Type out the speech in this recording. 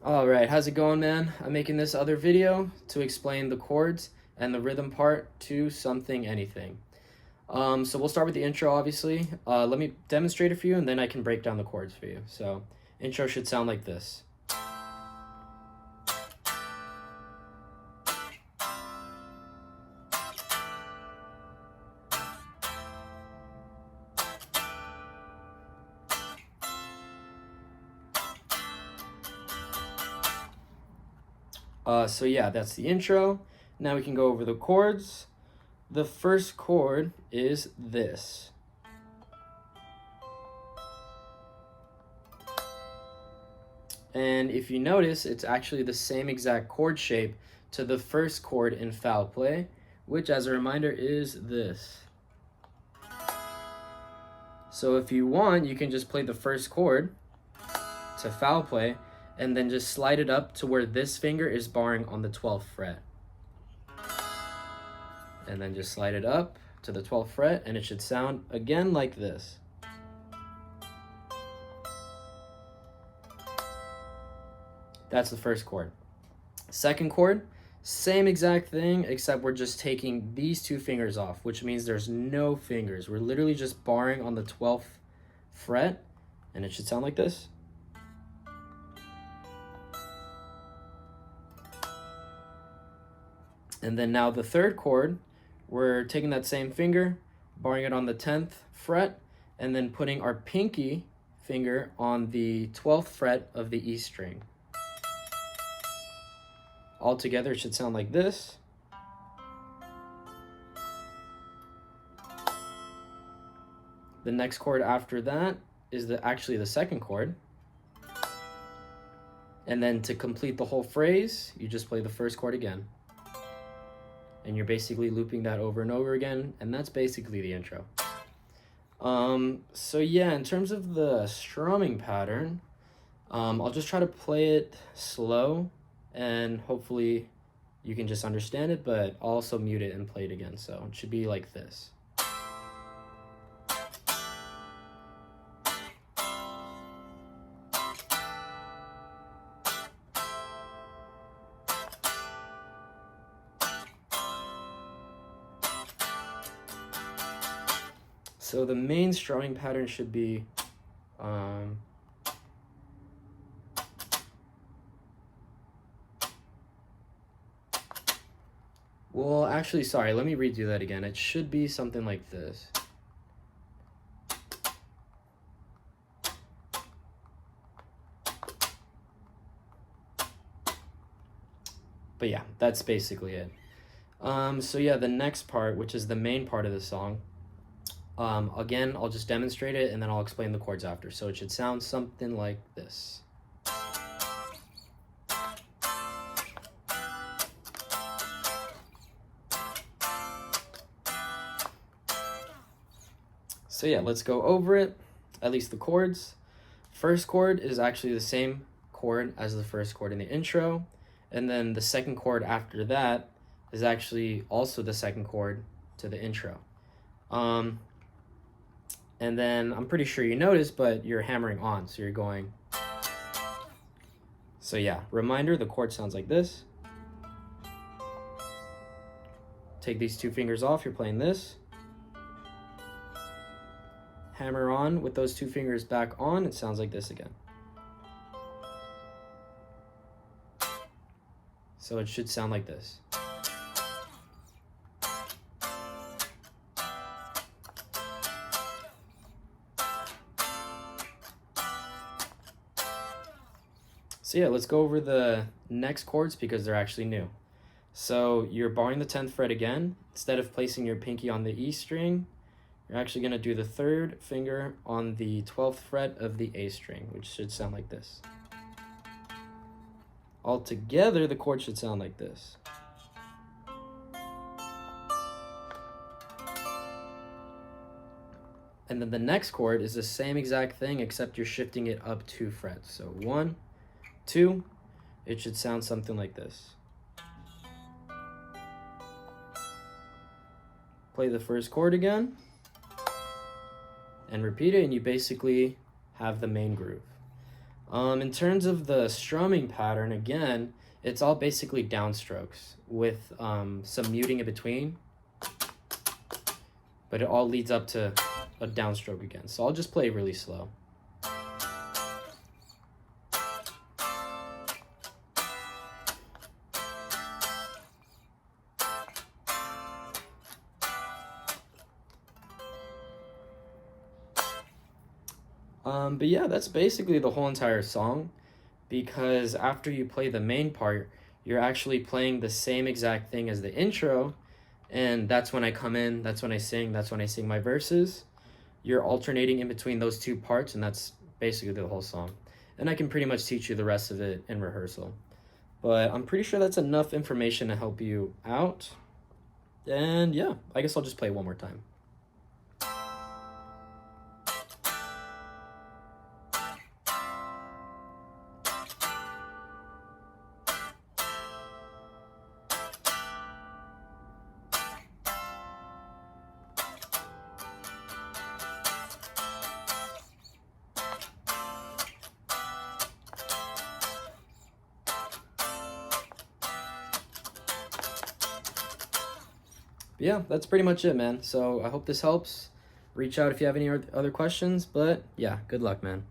Alright, how's it going, man? I'm making this other video to explain the chords and the rhythm part to Something Anything. So we'll start with the intro, obviously. Let me demonstrate it for you, and then I can break down the chords for you. So, intro should sound like this. So yeah, that's the intro. Now we can go over the chords. The first chord is this. And if you notice, it's actually the same exact chord shape to the first chord in foul play, which, as a reminder, is this. So if you want, you can just play the first chord to foul play and then just slide it up to where this finger is barring on the 12th fret. And then just slide it up to the 12th fret, and it should sound again like this. That's the first chord. Second chord, same exact thing, except we're just taking these two fingers off, which means there's no fingers. We're literally just barring on the 12th fret, and it should sound like this. And then now the third chord, we're taking that same finger, barring it on the 10th fret, and then putting our pinky finger on the 12th fret of the E string. All together, it should sound like this. The next chord after that is actually the second chord. And then to complete the whole phrase, you just play the first chord again. And you're basically looping that over and over again, and that's basically the intro. So yeah, in terms of the strumming pattern, I'll just try to play it slow, and hopefully you can just understand it, but I'll also mute it and play it again. So it should be like this. So the main strumming pattern should be well, actually, sorry, let me redo that again. It should be something like this. But yeah, that's basically it. So yeah, the next part, which is the main part of the song, again, I'll just demonstrate it and then I'll explain the chords after. So it should sound something like this. So yeah, let's go over it, at least the chords. First chord is actually the same chord as the first chord in the intro, and then the second chord after that is actually also the second chord to the intro. And then I'm pretty sure you noticed, but you're hammering on, so you're going. So yeah, reminder, the chord sounds like this. Take these two fingers off, you're playing this. Hammer on with those two fingers back on, it sounds like this again. So it should sound like this. So yeah, let's go over the next chords because they're actually new. So you're barring the 10th fret again. Instead of placing your pinky on the E string, you're actually going to do the third finger on the 12th fret of the A string, which should sound like this. All together, the chord should sound like this. And then the next chord is the same exact thing, except you're shifting it up 2 frets. So 1, 2, it should sound something like this. Play the first chord again and repeat it, and you basically have the main groove. In terms of the strumming pattern, again, it's all basically downstrokes with some muting in between, but it all leads up to a downstroke again. So I'll just play really slow. But yeah, that's basically the whole entire song, because after you play the main part, you're actually playing the same exact thing as the intro, and that's when I come in, that's when I sing my verses. You're alternating in between those two parts, and that's basically the whole song. And I can pretty much teach you the rest of it in rehearsal. But I'm pretty sure that's enough information to help you out. And yeah, I guess I'll just play one more time. Yeah, that's pretty much it, man. So I hope this helps. Reach out if you have any other questions, but yeah, good luck, man.